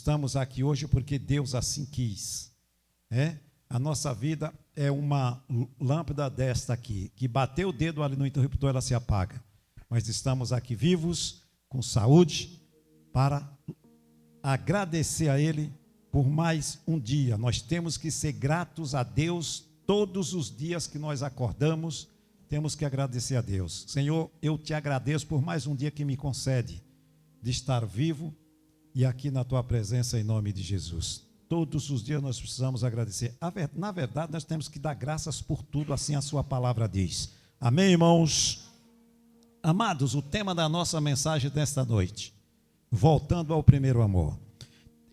Estamos aqui hoje porque Deus assim quis. A nossa vida é uma lâmpada desta aqui, que bateu o dedo ali no interruptor, ela se apaga. Mas estamos aqui vivos, com saúde, para agradecer a Ele por mais um dia. Nós temos que ser gratos a Deus todos os dias que nós acordamos, temos que agradecer a Deus. Senhor, eu te agradeço por mais um dia que me concede de estar vivo e aqui na tua presença em nome de Jesus. Todos os dias nós precisamos agradecer. Na verdade, nós temos que dar graças por tudo, assim a sua palavra diz. Amém, irmãos? Amados, o tema da nossa mensagem desta noite, voltando ao primeiro amor.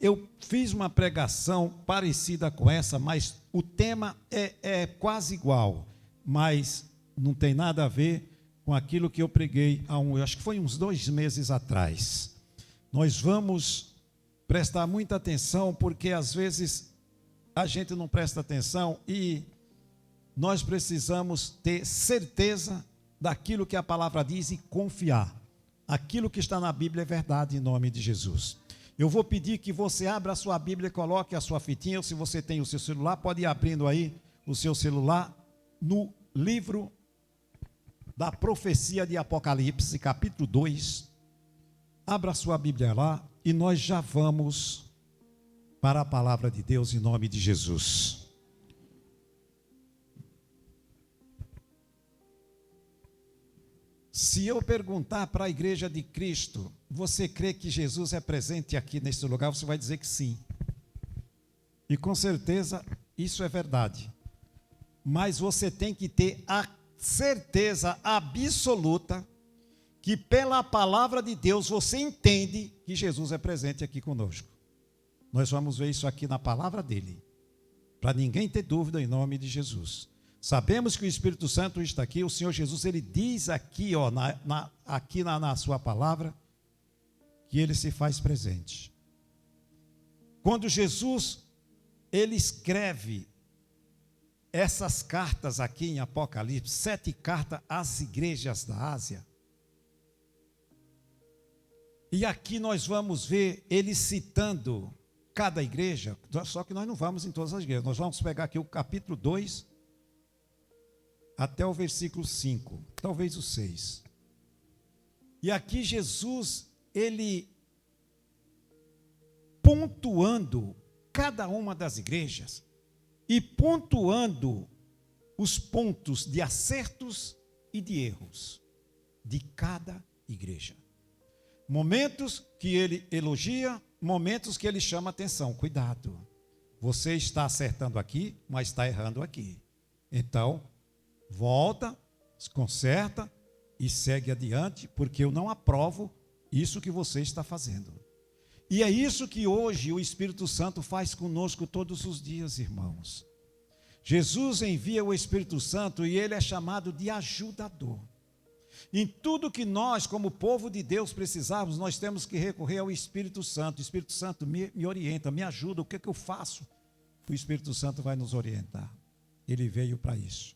Eu fiz uma pregação parecida com essa, mas o tema é quase igual, mas não tem nada a ver com aquilo que eu preguei eu acho que foi uns 2 meses atrás. Nós vamos prestar muita atenção, porque às vezes a gente não presta atenção e nós precisamos ter certeza daquilo que a palavra diz e confiar. Aquilo que está na Bíblia é verdade em nome de Jesus. Eu vou pedir que você abra a sua Bíblia e coloque a sua fitinha, ou se você tem o seu celular, pode ir abrindo aí o seu celular no livro da profecia de Apocalipse, capítulo 2. Abra a sua Bíblia lá e nós já vamos para a palavra de Deus em nome de Jesus. Se eu perguntar para a igreja de Cristo, você crê que Jesus é presente aqui neste lugar? Você vai dizer que sim. E com certeza isso é verdade. Mas você tem que ter a certeza absoluta que pela palavra de Deus você entende que Jesus é presente aqui conosco. Nós vamos ver isso aqui na palavra dele, para ninguém ter dúvida em nome de Jesus. Sabemos que o Espírito Santo está aqui, o Senhor Jesus, ele diz aqui, na sua palavra, que ele se faz presente. Quando Jesus, ele escreve essas cartas aqui em Apocalipse, 7 cartas às igrejas da Ásia, e aqui nós vamos ver ele citando cada igreja, só que nós não vamos em todas as igrejas, nós vamos pegar aqui o capítulo 2, até o versículo 5, talvez o 6. E aqui Jesus, ele pontuando cada uma das igrejas e pontuando os pontos de acertos e de erros de cada igreja. Momentos que ele elogia, momentos que ele chama atenção. Cuidado, você está acertando aqui, mas está errando aqui. Então, volta, se conserta e segue adiante, porque eu não aprovo isso que você está fazendo. E é isso que hoje o Espírito Santo faz conosco todos os dias, irmãos. Jesus envia o Espírito Santo e ele é chamado de ajudador. Em tudo que nós, como povo de Deus, precisamos, nós temos que recorrer ao Espírito Santo. O Espírito Santo me orienta, me ajuda, o que eu faço? O Espírito Santo vai nos orientar. Ele veio para isso.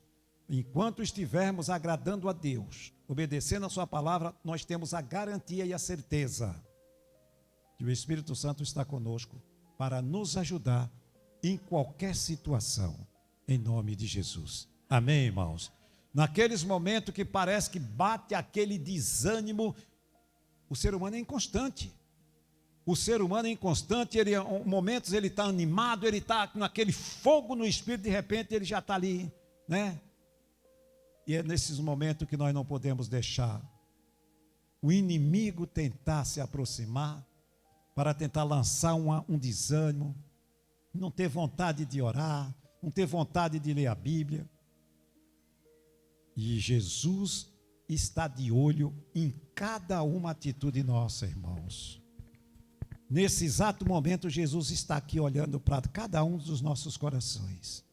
Enquanto estivermos agradando a Deus, obedecendo a sua palavra, nós temos a garantia e a certeza que o Espírito Santo está conosco para nos ajudar em qualquer situação, em nome de Jesus. Amém, irmãos? Naqueles momentos que parece que bate aquele desânimo, o ser humano é inconstante. O ser humano é inconstante, momentos ele está animado, ele está com aquele fogo no espírito, de repente ele já está ali, né? E é nesses momentos que nós não podemos deixar o inimigo tentar se aproximar, para tentar lançar um desânimo, não ter vontade de orar, não ter vontade de ler a Bíblia. E Jesus está de olho em cada uma atitude nossa, irmãos. Nesse exato momento, Jesus está aqui olhando para cada um dos nossos corações.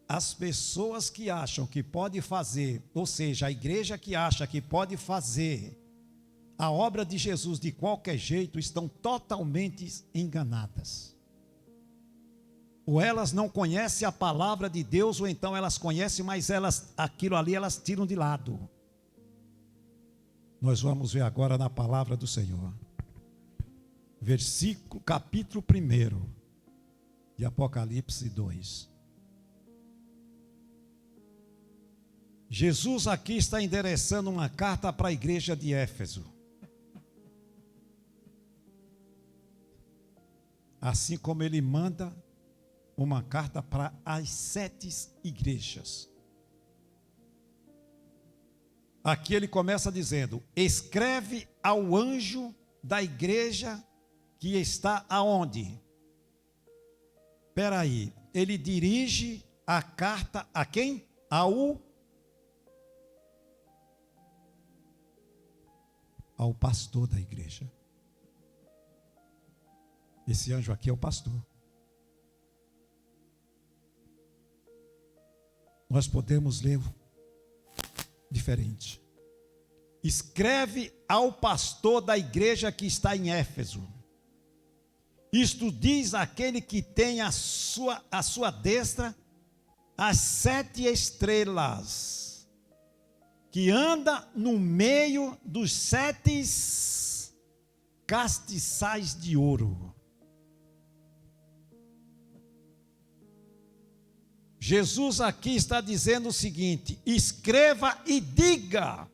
As pessoas que acham que pode fazer, ou seja, a igreja que acha que pode fazer a obra de Jesus de qualquer jeito, estão totalmente enganadas. Ou elas não conhecem a palavra de Deus, ou então elas conhecem, mas aquilo ali elas tiram de lado. Nós vamos ver agora na palavra do Senhor. Capítulo 1 de Apocalipse 2. Jesus aqui está endereçando uma carta para a igreja de Éfeso. Assim como ele manda uma carta para as 7 igrejas. Aqui ele começa dizendo: escreve ao anjo da igreja que está aonde? Espera aí, ele dirige a carta a quem? Ao pastor da igreja. Esse anjo aqui é o pastor. Nós podemos ler diferente. Escreve ao pastor da igreja que está em Éfeso. Isto diz aquele que tem a sua destra as 7 estrelas, que anda no meio dos 7 castiçais de ouro. Jesus aqui está dizendo o seguinte: escreva e diga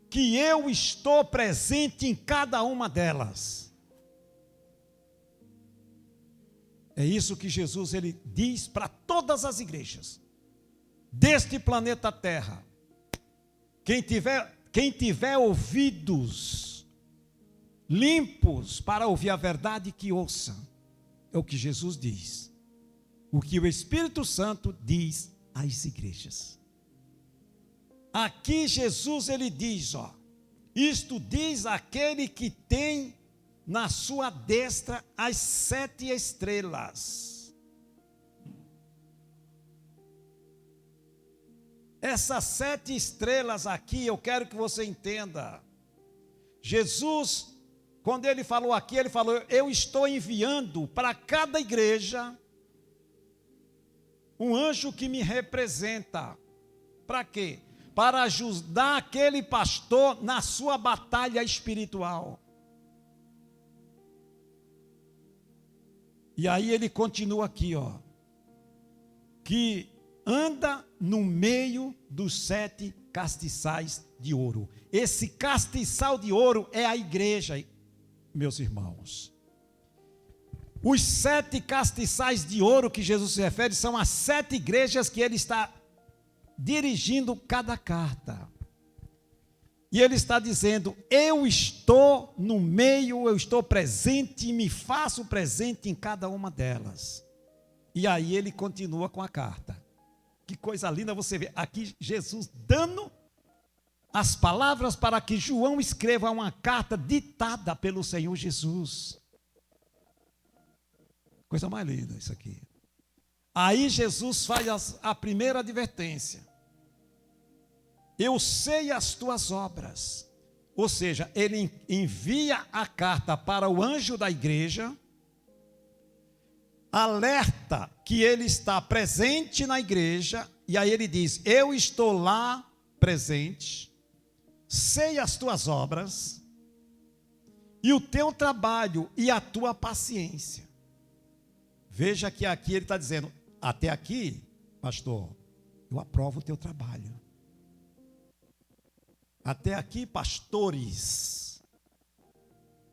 que eu estou presente em cada uma delas. É isso que Jesus ele diz para todas as igrejas deste planeta Terra. Quem tiver ouvidos limpos para ouvir a verdade, que ouça. É o que Jesus diz. O que o Espírito Santo diz às igrejas. Aqui Jesus ele diz, isto diz aquele que tem na sua destra as 7 estrelas. Essas 7 estrelas aqui, eu quero que você entenda. Jesus, quando ele falou aqui, ele falou: eu estou enviando para cada igreja um anjo que me representa. Para quê? Para ajudar aquele pastor na sua batalha espiritual. E aí ele continua aqui, que anda no meio dos 7 castiçais de ouro. Esse castiçal de ouro é a igreja, meus irmãos. Os 7 castiçais de ouro que Jesus se refere são as 7 igrejas que ele está dirigindo cada carta. E ele está dizendo: eu estou no meio, eu estou presente e me faço presente em cada uma delas. E aí ele continua com a carta. Que coisa linda você vê aqui Jesus dando as palavras para que João escreva uma carta ditada pelo Senhor Jesus. Coisa mais linda isso aqui. Aí Jesus faz a primeira advertência. Eu sei as tuas obras. Ou seja, ele envia a carta para o anjo da igreja, alerta que ele está presente na igreja, e aí ele diz: eu estou lá presente, sei as tuas obras, e o teu trabalho e a tua paciência. Veja que aqui ele está dizendo: até aqui, pastor, eu aprovo o teu trabalho. Até aqui, pastores,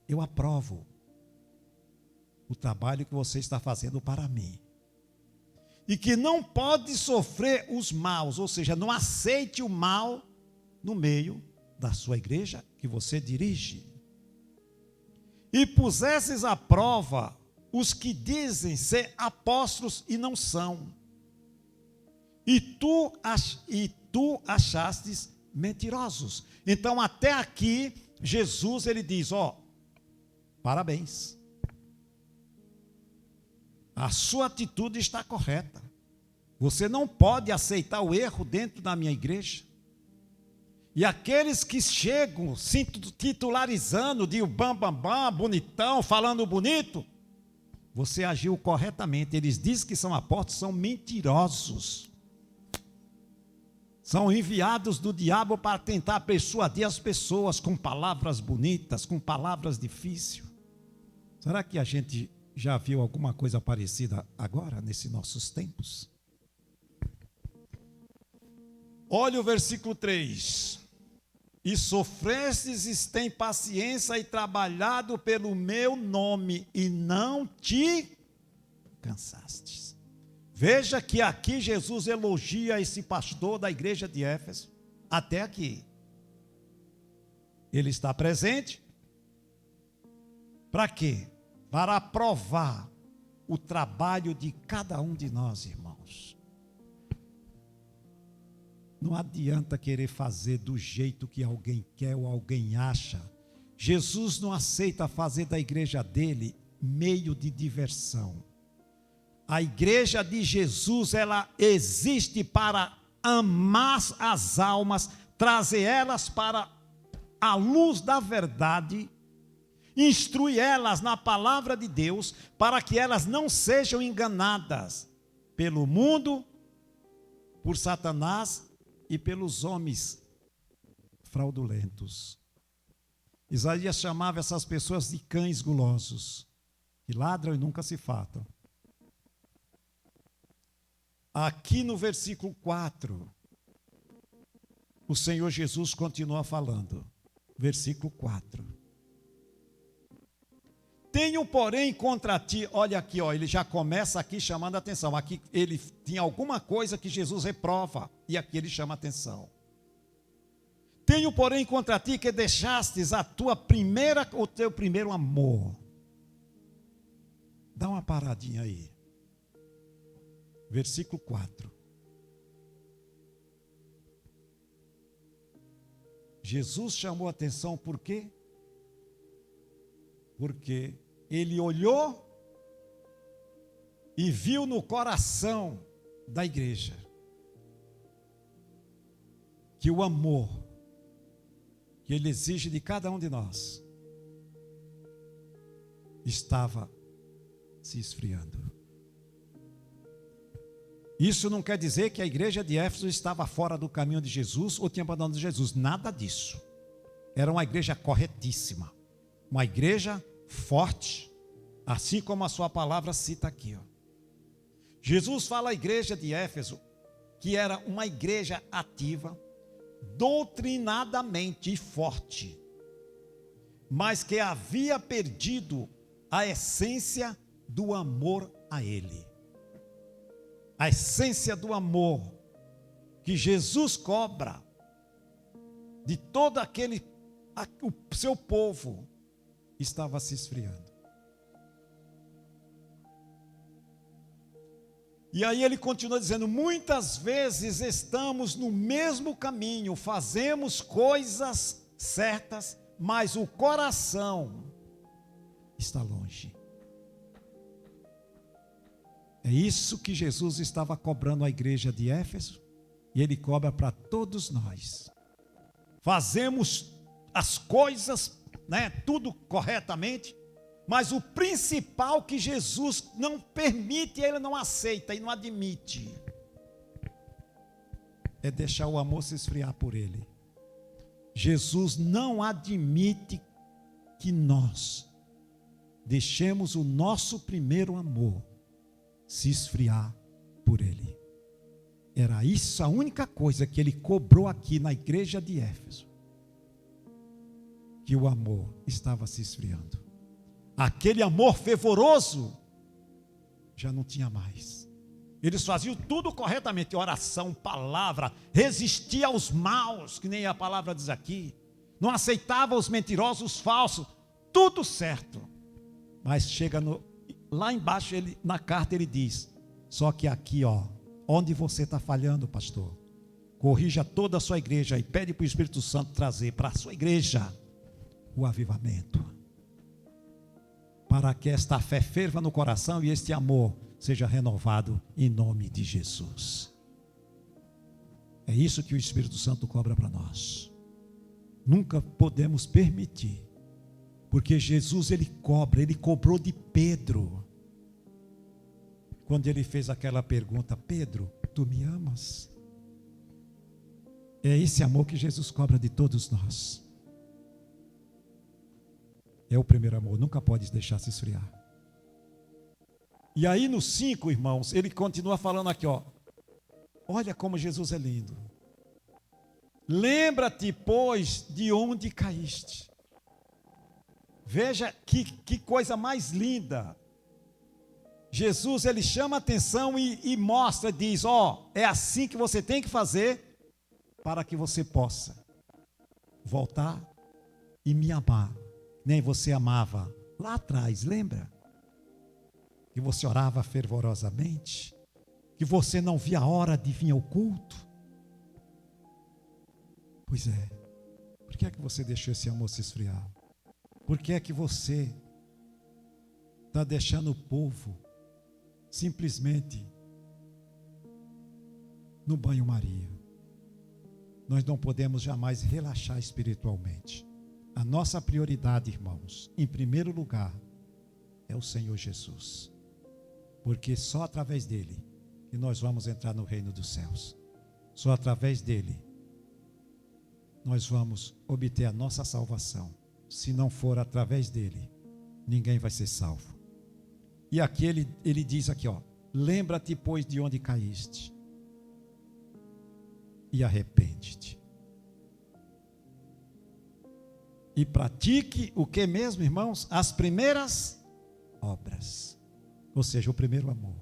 eu aprovo o trabalho que você está fazendo para mim. E que não pode sofrer os maus, ou seja, não aceite o mal no meio da sua igreja que você dirige. E pusesses à prova os que dizem ser apóstolos e não são. E tu achastes mentirosos. Então até aqui Jesus ele diz: parabéns, a sua atitude está correta, você não pode aceitar o erro dentro da minha igreja. E aqueles que chegam se titularizando de bam, bonitão, falando bonito, você agiu corretamente. Eles dizem que são apóstolos, são mentirosos. São enviados do diabo para tentar persuadir as pessoas com palavras bonitas, com palavras difíceis. Será que a gente já viu alguma coisa parecida agora, nesses nossos tempos? Olha o versículo 3. E sofrestes, tem paciência e trabalhado pelo meu nome, e não te cansastes. Veja que aqui Jesus elogia esse pastor da igreja de Éfeso, até aqui. Ele está presente. Para quê? Para provar o trabalho de cada um de nós, irmãos. Não adianta querer fazer do jeito que alguém quer ou alguém acha. Jesus não aceita fazer da igreja dele meio de diversão. A igreja de Jesus, ela existe para amar as almas, trazer elas para a luz da verdade, instruir elas na palavra de Deus, para que elas não sejam enganadas pelo mundo, por Satanás e pelos homens fraudulentos. Isaías chamava essas pessoas de cães gulosos, que ladram e nunca se fartam. Aqui no versículo 4, o Senhor Jesus continua falando. Versículo 4. Tenho, porém, contra ti, olha aqui, ele já começa aqui chamando a atenção. Aqui ele tinha alguma coisa que Jesus reprova, e aqui ele chama a atenção. Tenho, porém, contra ti que deixastes o teu primeiro amor. Dá uma paradinha aí. Versículo 4. Jesus chamou a atenção por quê? Porque ele olhou e viu no coração da igreja que o amor que ele exige de cada um de nós estava se esfriando. Isso não quer dizer que a igreja de Éfeso estava fora do caminho de Jesus ou tinha abandonado Jesus, nada disso. Era uma igreja corretíssima, uma igreja forte, assim como a sua palavra cita aqui. Jesus fala à igreja de Éfeso que era uma igreja ativa, doutrinadamente forte, mas que havia perdido a essência do amor a Ele. A essência do amor que Jesus cobra de todo o seu povo estava se esfriando. E aí ele continua dizendo: muitas vezes estamos no mesmo caminho, fazemos coisas certas, mas o coração está longe. É isso que Jesus estava cobrando à igreja de Éfeso, e ele cobra para todos nós. Fazemos as coisas, tudo corretamente, mas o principal que Jesus não permite, ele não aceita e não admite, é deixar o amor se esfriar por ele. Jesus não admite que nós deixemos o nosso primeiro amor se esfriar por ele. Era isso a única coisa que ele cobrou aqui na igreja de Éfeso, que o amor estava se esfriando. Aquele amor fervoroso já não tinha mais. Eles faziam tudo corretamente, oração, palavra, resistia aos maus, que nem a palavra diz aqui, não aceitava os mentirosos, falsos, tudo certo. Mas chega lá embaixo, na carta ele diz: só que aqui, onde você está falhando, pastor, corrija toda a sua igreja e pede para o Espírito Santo trazer para a sua igreja o avivamento, para que esta fé ferva no coração e este amor seja renovado em nome de Jesus. É isso que o Espírito Santo cobra para nós. Nunca podemos permitir, porque Jesus ele cobrou de Pedro, quando ele fez aquela pergunta: Pedro, tu me amas? É esse amor que Jesus cobra de todos nós. É o primeiro amor, nunca pode deixar se esfriar. E aí no 5, irmãos, ele continua falando aqui, ó. Olha como Jesus é lindo. Lembra-te, pois, de onde caíste. Veja que coisa mais linda. Jesus, ele chama a atenção e mostra, diz, ó, é assim que você tem que fazer para que você possa voltar e me amar. Nem você amava lá atrás, lembra? Que você orava fervorosamente, que você não via a hora de vir ao culto. Pois é, por que é que você deixou esse amor se esfriar? Por que é que você está deixando o povo simplesmente no banho-maria? Nós não podemos jamais relaxar espiritualmente. A nossa prioridade, irmãos, em primeiro lugar, é o Senhor Jesus. Porque só através dele que nós vamos entrar no reino dos céus. Só através dele nós vamos obter a nossa salvação. Se não for através dele, ninguém vai ser salvo. E aqui ele diz aqui, ó, lembra-te, pois, de onde caíste e arrepende-te. E pratique o que mesmo, irmãos? As primeiras obras. Ou seja, o primeiro amor.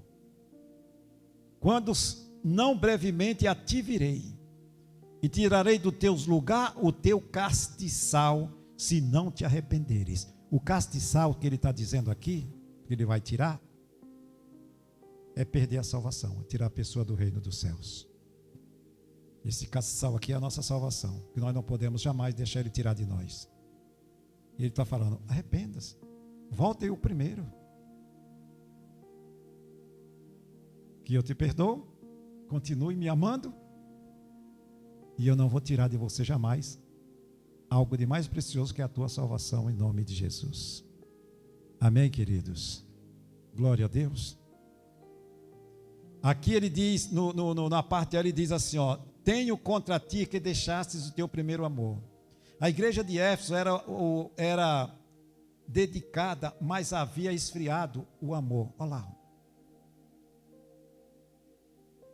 Quando não brevemente a ti virei, e tirarei do teu lugar o teu castiçal, se não te arrependeres. O castiçal que ele está dizendo aqui, que ele vai tirar, é perder a salvação, é tirar a pessoa do reino dos céus. Esse castiçal aqui é a nossa salvação, que nós não podemos jamais deixar ele tirar de nós. E ele está falando, arrependa-se, volte aí o primeiro, que eu te perdoo, continue me amando, e eu não vou tirar de você jamais algo de mais precioso que é a tua salvação, em nome de Jesus. Amém, queridos? Glória a Deus. Aqui ele diz, na parte dela ele diz assim, ó, tenho contra ti que deixastes o teu primeiro amor. A igreja de Éfeso era dedicada, mas havia esfriado o amor. Olha lá.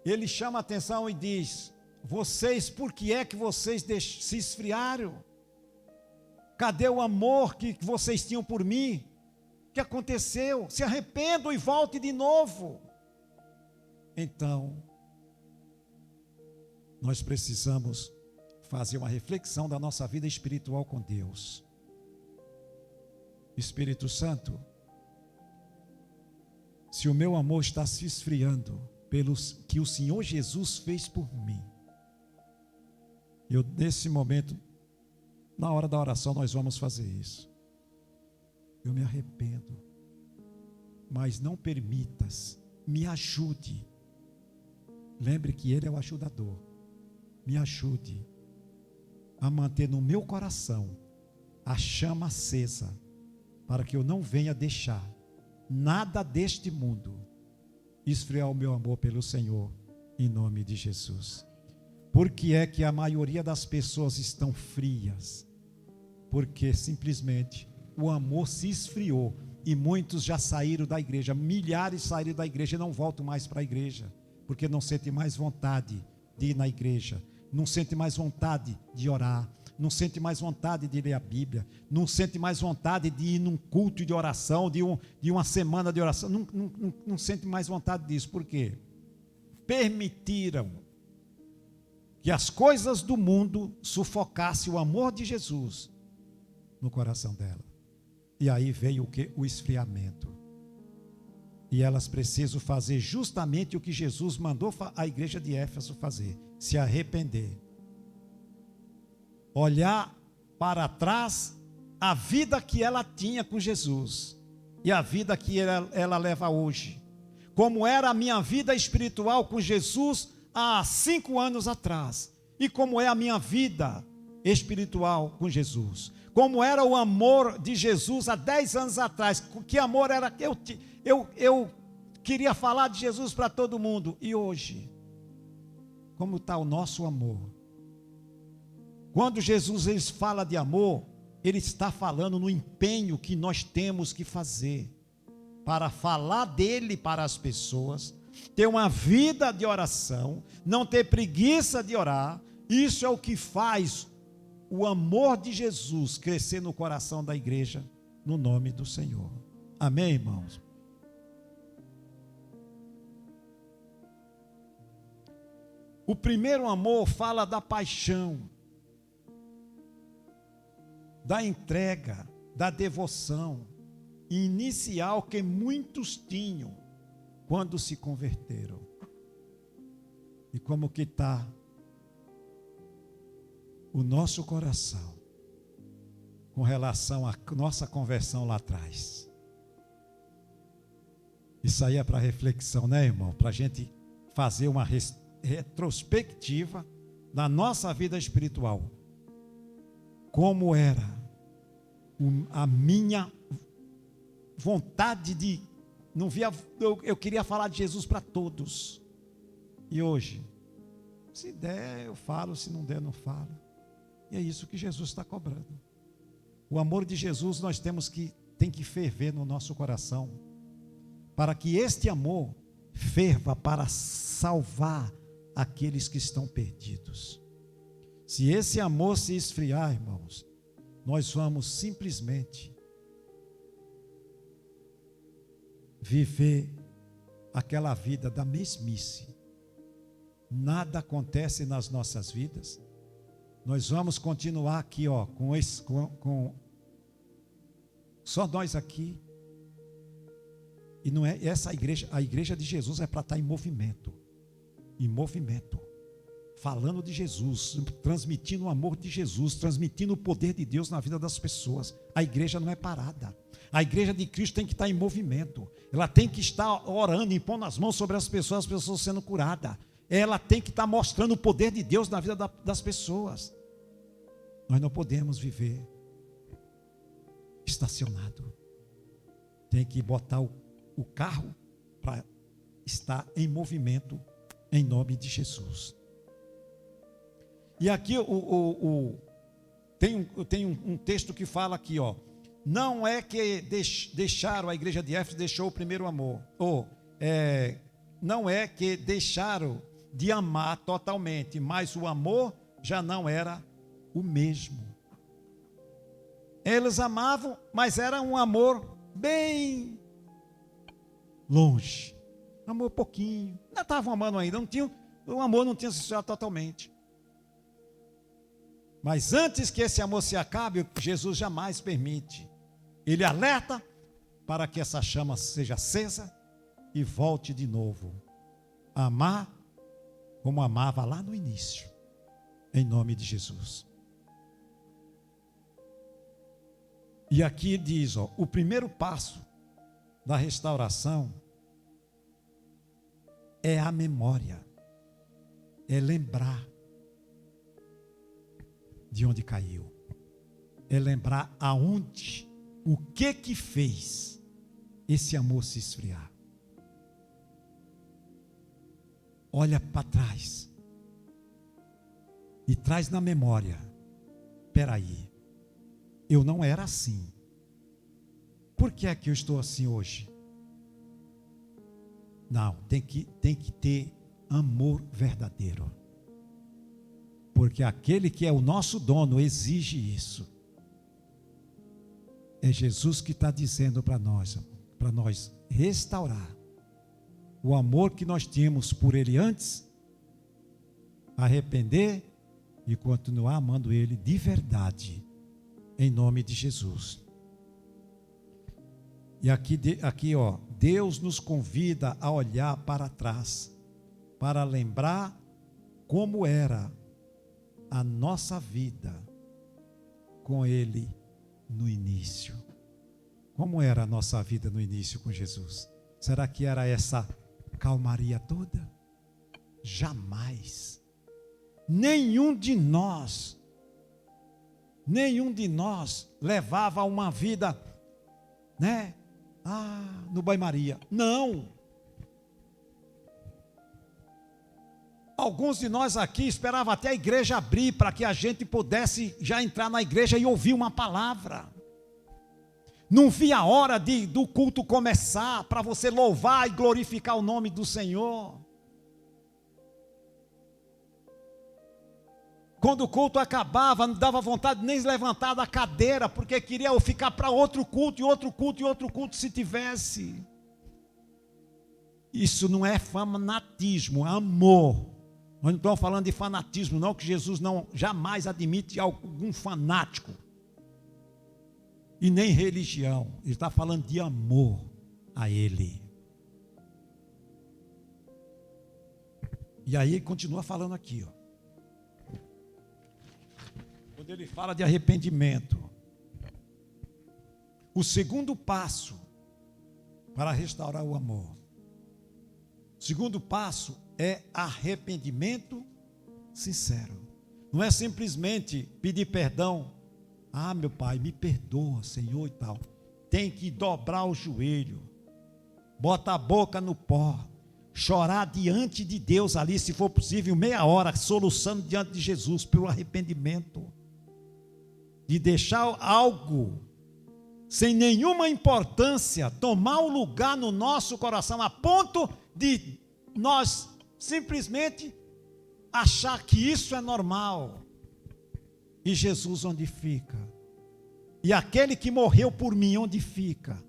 Ele chama a atenção e diz, vocês, por que é que vocês se esfriaram? Cadê o amor que vocês tinham por mim? O que aconteceu? Se arrependam e voltem de novo. Então, nós precisamos fazer uma reflexão da nossa vida espiritual com Deus. Espírito Santo, se o meu amor está se esfriando pelos que o Senhor Jesus fez por mim, eu nesse momento, na hora da oração, nós vamos fazer isso. Eu me arrependo, mas não permitas, me ajude. Lembre que Ele é o ajudador. Me ajude a manter no meu coração a chama acesa, para que eu não venha deixar nada deste mundo esfriar o meu amor pelo Senhor, em nome de Jesus. Por que é que a maioria das pessoas estão frias? Porque simplesmente o amor se esfriou e muitos já saíram da igreja, milhares saíram da igreja e não voltam mais para a igreja, porque não sentem mais vontade de ir na igreja, não sentem mais vontade de orar, não sentem mais vontade de ler a Bíblia, não sentem mais vontade de ir num culto de oração, de uma semana de oração, não sentem mais vontade disso. Por quê? Permitiram que as coisas do mundo sufocassem o amor de Jesus no coração dela. E aí veio o que? O esfriamento. E elas precisam fazer justamente o que Jesus mandou a igreja de Éfeso fazer: se arrepender, olhar para trás a vida que ela tinha com Jesus e a vida que ela leva hoje. Como era a minha vida espiritual com Jesus há 5 anos atrás, e como é a minha vida espiritual com Jesus, como era o amor de Jesus há 10 anos atrás, que amor era, eu queria falar de Jesus para todo mundo, e hoje, como está o nosso amor Quando Jesus fala de amor, ele está falando no empenho que nós temos que fazer para falar dele para as pessoas, ter uma vida de oração, não ter preguiça de orar. Isso é o que faz o amor de Jesus crescer no coração da igreja, no nome do Senhor. Amém, irmãos? O primeiro amor fala da paixão, da entrega, da devoção inicial que muitos tinham quando se converteram. E como que está o nosso coração com relação à nossa conversão lá atrás? Isso aí é para reflexão, né, irmão? Para a gente fazer uma retrospectiva da nossa vida espiritual. Como era a minha vontade de... eu queria falar de Jesus para todos. E hoje, se der eu falo, se não der não falo. E é isso que Jesus está cobrando. O amor de Jesus tem que ferver no nosso coração, para que este amor ferva para salvar aqueles que estão perdidos. Se esse amor se esfriar, irmãos, nós vamos simplesmente viver aquela vida da mesmice. Nada acontece nas nossas vidas. Nós vamos continuar aqui, com só nós aqui. E não é essa igreja, a igreja de Jesus é para estar em movimento, falando de Jesus, transmitindo o amor de Jesus, transmitindo o poder de Deus na vida das pessoas. A igreja não é parada. A igreja de Cristo tem que estar em movimento. Ela tem que estar orando, impondo as mãos sobre as pessoas sendo curadas. Ela tem que estar mostrando o poder de Deus na vida das pessoas. Nós não podemos viver estacionado. Tem que botar o carro para estar em movimento, em nome de Jesus. E aqui tem um texto que fala aqui, não é que deixaram, a igreja de Éfeso deixou o primeiro amor, não é que deixaram de amar totalmente, mas o amor já não era o mesmo. Eles amavam, mas era um amor bem longe, amor pouquinho, ainda estavam amando ainda, o amor não tinha se esfriado totalmente. Mas antes que esse amor se acabe, Jesus jamais permite. Ele alerta para que essa chama seja acesa e volte de novo a amar como amava lá no início, em nome de Jesus. E aqui diz, o primeiro passo da restauração é a memória, é lembrar de onde caiu, é lembrar aonde, o que fez esse amor se esfriar. Olha para trás e traz na memória, espera aí, eu não era assim, por que é que eu estou assim hoje? Não, tem que ter amor verdadeiro, porque aquele que é o nosso dono exige isso. É Jesus que está dizendo para nós restaurar o amor que nós tínhamos por Ele antes, arrepender e continuar amando Ele de verdade, em nome de Jesus. E aqui Deus nos convida a olhar para trás, para lembrar como era a nossa vida com Ele no início. Como era a nossa vida no início com Jesus? Será que era essa calmaria toda? Jamais. Nenhum de nós levava uma vida, no banho-maria. Não. Alguns de nós aqui esperavam até a igreja abrir para que a gente pudesse já entrar na igreja e ouvir uma palavra. Não via a hora do culto começar para você louvar e glorificar o nome do Senhor. Quando o culto acabava, não dava vontade nem de levantar da cadeira, porque queria ficar para outro culto, e outro culto, e outro culto se tivesse. Isso não é fanatismo, é amor. Nós não estamos falando de fanatismo, não, que Jesus não jamais admite algum fanático. E nem religião. Ele está falando de amor a Ele. E aí ele continua falando aqui, ó. Quando ele fala de arrependimento, o segundo passo para restaurar o amor. O segundo passo é arrependimento sincero. Não é simplesmente pedir perdão. Ah, meu pai, me perdoa, Senhor, e tal. Tem que dobrar o joelho, botar a boca no pó, chorar diante de Deus ali, se for possível, meia hora, soluçando diante de Jesus pelo arrependimento. De deixar algo sem nenhuma importância tomar um lugar no nosso coração, a ponto de nós simplesmente achar que isso é normal. E Jesus onde fica? E aquele que morreu por mim onde fica?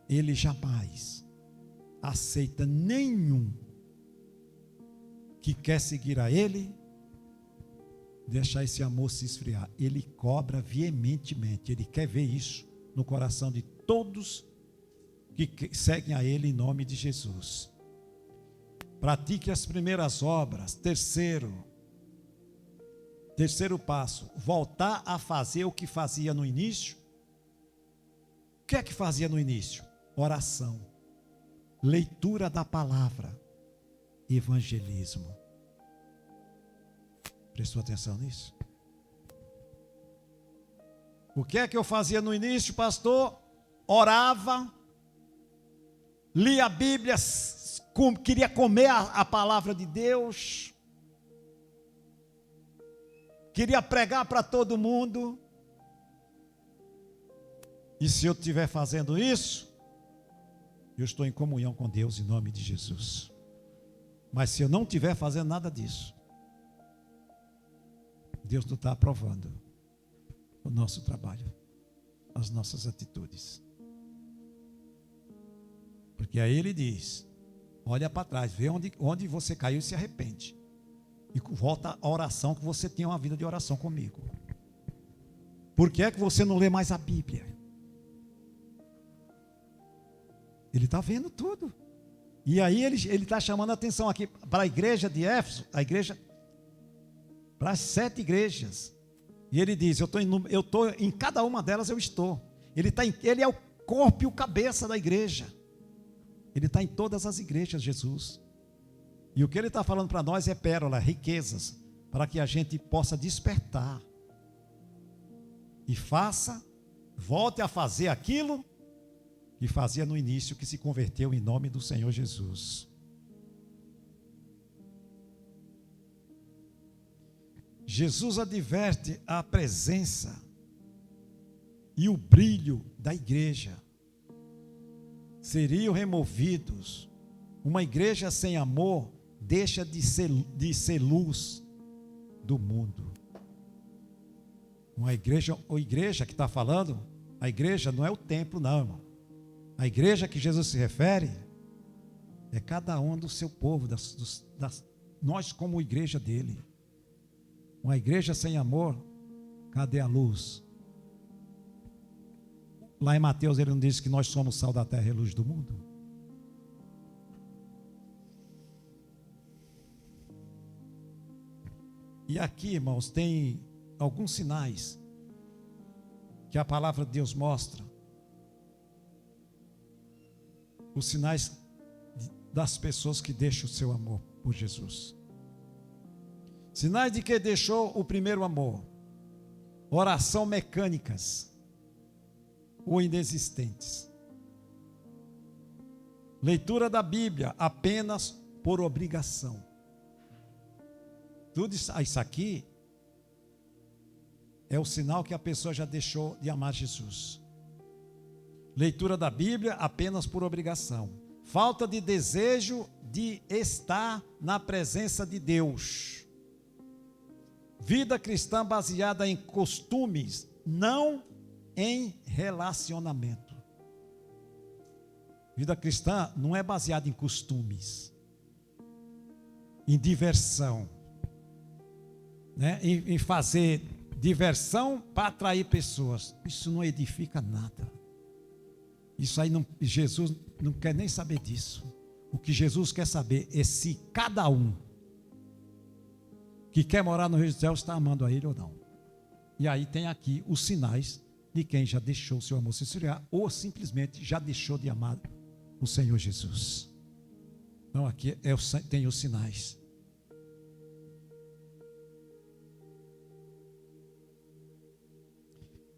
Ele jamais aceita nenhum que quer seguir a Ele, deixar esse amor se esfriar. Ele cobra veementemente. Ele quer ver isso no coração de todos que seguem a Ele em nome de Jesus. Pratique as primeiras obras. Terceiro passo, voltar a fazer o que fazia no início. O que é que fazia no início? Oração, leitura da palavra, evangelismo. Prestou atenção nisso? O que é que eu fazia no início, pastor? Orava, lia a Bíblia, queria comer a palavra de Deus, queria pregar para todo mundo. E se eu estiver fazendo isso, eu estou em comunhão com Deus em nome de Jesus. Mas se eu não estiver fazendo nada disso, Deus não está aprovando o nosso trabalho, as nossas atitudes. Porque aí ele diz, olha para trás, vê onde você caiu e se arrepende. E volta à oração, que você tenha uma vida de oração comigo. Por que é que você não lê mais a Bíblia? Ele está vendo tudo. E aí ele está chamando a atenção aqui para a igreja de Éfeso, para as 7 igrejas. E ele diz, eu estou em cada uma delas, eu estou. Ele é o corpo e o cabeça da igreja. Ele está em todas as igrejas, Jesus. E o que ele está falando para nós é pérola, riquezas, para que a gente possa despertar. E volte a fazer aquilo que fazia no início, que se converteu em nome do Senhor Jesus. Jesus adverte a presença e o brilho da igreja seriam removidos. Uma igreja sem amor deixa de ser luz do mundo. Uma igreja, ou igreja que está falando, a igreja não é o templo, não, irmão. A igreja que Jesus se refere é cada um do seu povo, nós como igreja dele. Uma igreja sem amor, cadê a luz? Lá em Mateus ele não diz que nós somos sal da terra e luz do mundo? E aqui, irmãos, tem alguns sinais que a palavra de Deus mostra. Os sinais das pessoas que deixam o seu amor por Jesus. Sinais de que deixou o primeiro amor. Oração mecânicas ou inexistentes. Leitura da Bíblia apenas por obrigação. Tudo isso aqui é o sinal que a pessoa já deixou de amar Jesus. Leitura da Bíblia apenas por obrigação. Falta de desejo de estar na presença de Deus. Vida cristã baseada em costumes, não em relacionamento. Vida cristã não é baseada em costumes, em diversão, né? Em fazer diversão para atrair pessoas. Isso não edifica nada. Isso aí Jesus não quer nem saber disso. O que Jesus quer saber é se cada um que quer morar no reino dos céus está amando a Ele ou não. E aí tem aqui os sinais de quem já deixou o seu amor se esfriar ou simplesmente já deixou de amar o Senhor Jesus. Então aqui tem os sinais.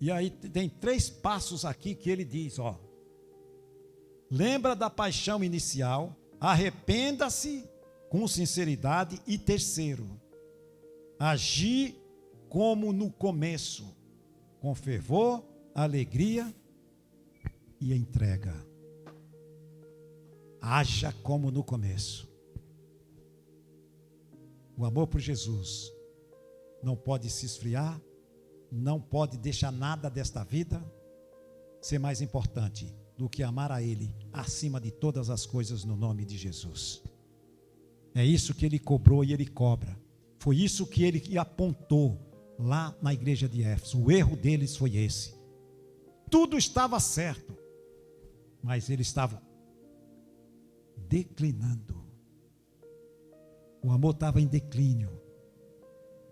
E aí tem 3 passos aqui que ele diz, ó. Lembra da paixão inicial, arrependa-se com sinceridade e terceiro, agir como no começo, com fervor, alegria e entrega. Haja como no começo. O amor por Jesus não pode se esfriar, não pode deixar nada desta vida ser mais importante do que amar a Ele acima de todas as coisas no nome de Jesus. É isso que Ele cobrou e Ele cobra. Foi isso que Ele apontou lá na igreja de Éfeso. O erro deles foi esse. Tudo estava certo, mas eles estavam declinando. O amor estava em declínio.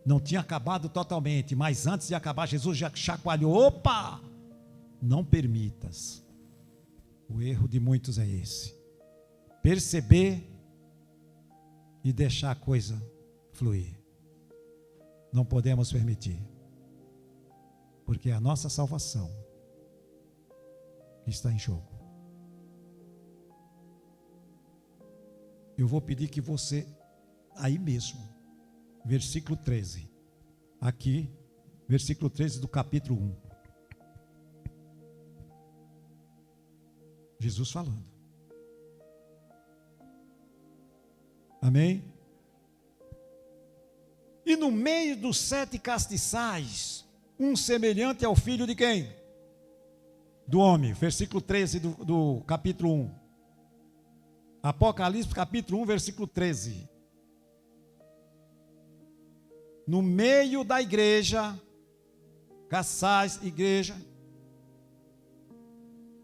Não tinha acabado totalmente, mas antes de acabar, Jesus já chacoalhou. Opa! Não permitas. O erro de muitos é esse. Perceber e deixar a coisa fluir. Não podemos permitir. Porque é a nossa salvação que está em jogo. Eu vou pedir que você, aí mesmo, versículo 13. Aqui, versículo 13 do capítulo 1. Jesus falando. Amém? E no meio dos 7 castiçais, um semelhante ao filho de quem? Do homem. Versículo 13 do capítulo 1. Apocalipse capítulo 1, versículo 13. No meio da igreja, caçais, igreja,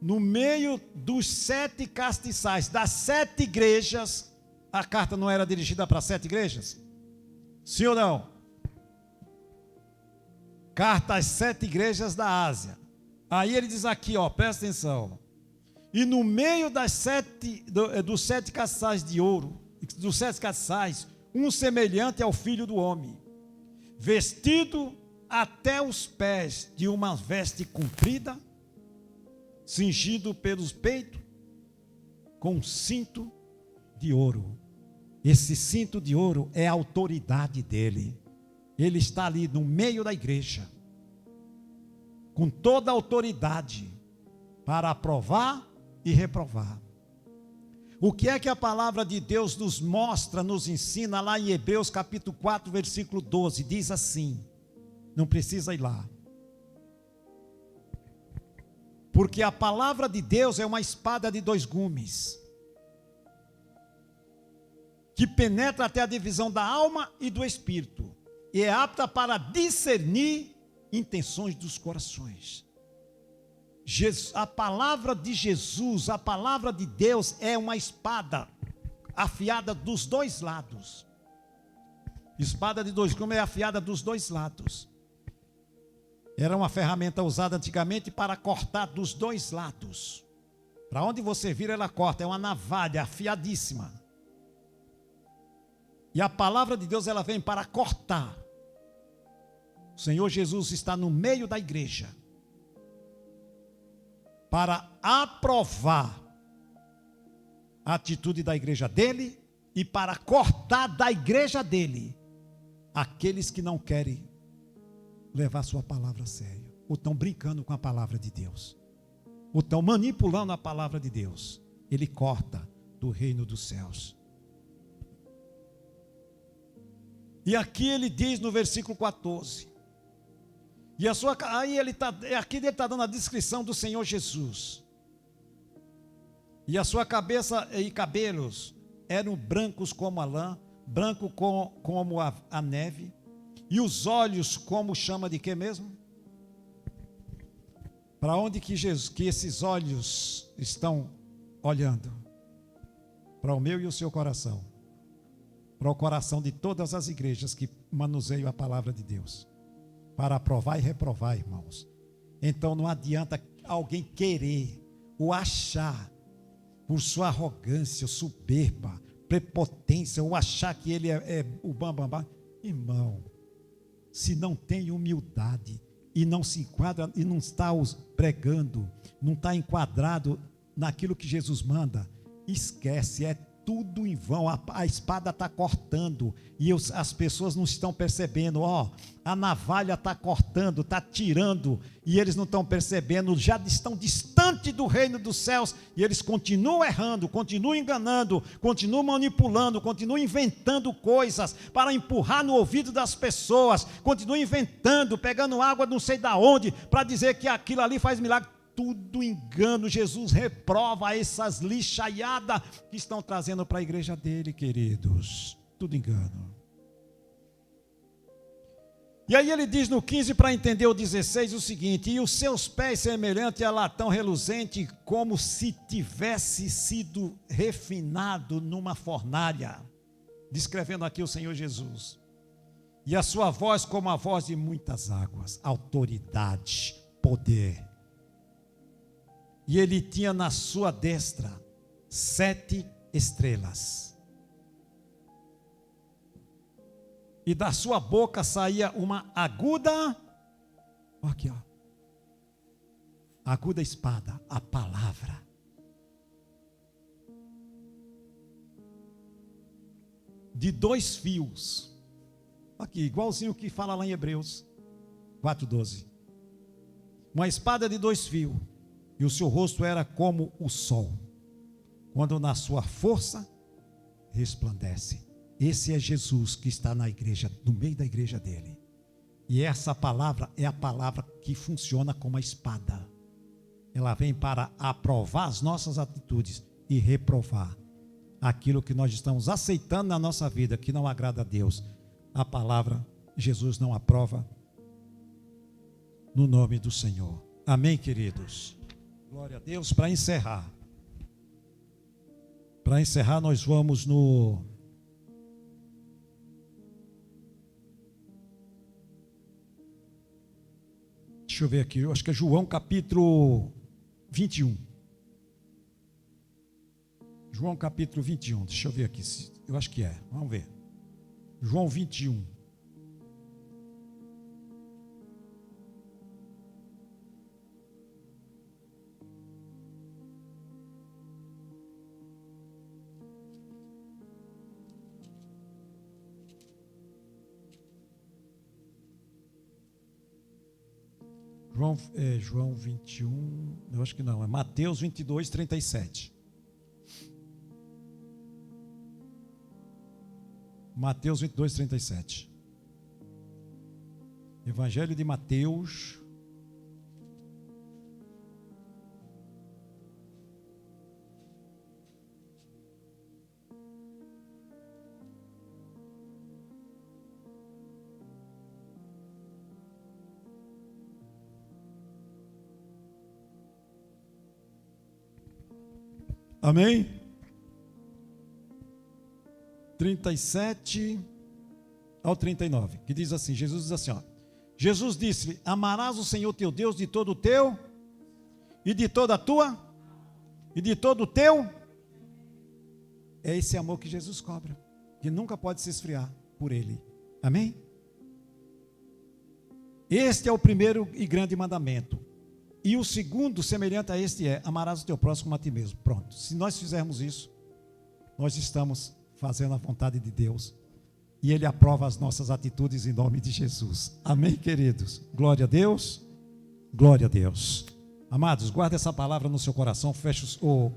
no meio dos 7 castiçais, das 7 igrejas, a carta não era dirigida para 7 igrejas? Sim ou não? Carta às 7 igrejas da Ásia. Aí ele diz aqui, ó, presta atenção. E no meio dos 7 castiçais de ouro, dos 7 castiçais, um semelhante ao filho do homem, vestido até os pés de uma veste comprida, cingido pelos peitos, com um cinto de ouro. Esse cinto de ouro é a autoridade dele. Ele está ali no meio da igreja, com toda a autoridade, para aprovar e reprovar. O que é que a palavra de Deus nos mostra, nos ensina lá em Hebreus capítulo 4, versículo 12, diz assim, não precisa ir lá. Porque a palavra de Deus é uma espada de 2 gumes, que penetra até a divisão da alma e do espírito, e é apta para discernir intenções dos corações. A palavra de Jesus, a palavra de Deus é uma espada afiada dos 2 lados. Espada de 2 gumes é afiada dos 2 lados. Era uma ferramenta usada antigamente para cortar dos 2 lados. Para onde você vira, ela corta. É uma navalha afiadíssima. E a palavra de Deus, ela vem para cortar. O Senhor Jesus está no meio da igreja para aprovar a atitude da igreja dele e para cortar da igreja dele aqueles que não querem levar sua palavra a sério, ou estão brincando com a palavra de Deus, ou estão manipulando a palavra de Deus. Ele corta do reino dos céus. E aqui ele diz no versículo 14, aqui ele está dando a descrição do Senhor Jesus. E a sua cabeça e cabelos eram brancos como a lã, branco como a neve, e os olhos como chama de quê mesmo? Para onde que esses olhos estão olhando? Para o meu e o seu coração. Para o coração de todas as igrejas que manuseiam a palavra de Deus. Para aprovar e reprovar, irmãos. Então não adianta alguém querer ou achar, por sua arrogância, soberba, prepotência, ou achar que ele é o bambambam. Irmão, se não tem humildade e não se enquadra e não está pregando, não está enquadrado naquilo que Jesus manda, esquece, é tudo em vão. A espada está cortando e as pessoas não estão percebendo. A navalha está cortando, está tirando, e eles não estão percebendo, já estão distante do reino dos céus, e eles continuam errando, continuam enganando, continuam manipulando, continuam inventando coisas para empurrar no ouvido das pessoas, continuam inventando, pegando água não sei da onde, para dizer que aquilo ali faz milagre. Tudo engano. Jesus reprova essas lixaiadas que estão trazendo para a igreja dele, queridos. Tudo engano. E aí ele diz no 15, para entender o 16, o seguinte: e os seus pés semelhante a latão reluzente, como se tivesse sido refinado numa fornalha. Descrevendo aqui o Senhor Jesus. E a sua voz como a voz de muitas águas. Autoridade, poder. E ele tinha na sua destra 7 estrelas. E da sua boca saía uma aguda, aqui ó, aguda espada, a palavra. De 2 fios, aqui, igualzinho que fala lá em Hebreus 4:12. Uma espada de 2 fios. E o seu rosto era como o sol, quando na sua força resplandece. Esse é Jesus que está na igreja, no meio da igreja dele. E essa palavra é a palavra que funciona como a espada. Ela vem para aprovar as nossas atitudes e reprovar aquilo que nós estamos aceitando na nossa vida, que não agrada a Deus. A palavra Jesus não aprova, no nome do Senhor. Amém, queridos? Glória a Deus. Para encerrar, nós vamos no deixa eu ver aqui, eu acho que é João capítulo 21. João capítulo 21, deixa eu ver aqui, eu acho que é, vamos ver. João 21. João 21, eu acho que não, é Mateus 22, 37. Mateus 22, 37. Evangelho de Mateus. Amém? 37 ao 39, que diz assim, Jesus diz assim, ó. Jesus disse-lhe: amarás o Senhor teu Deus de todo o teu, e de toda a tua, e de todo o teu. É esse amor que Jesus cobra, que nunca pode se esfriar por ele. Amém? Este é o primeiro e grande mandamento. E o segundo, semelhante a este, é: amarás o teu próximo como a ti mesmo. Pronto. Se nós fizermos isso, nós estamos fazendo a vontade de Deus. E Ele aprova as nossas atitudes em nome de Jesus. Amém, queridos? Glória a Deus. Glória a Deus. Amados, guarda essa palavra no seu coração. Feche o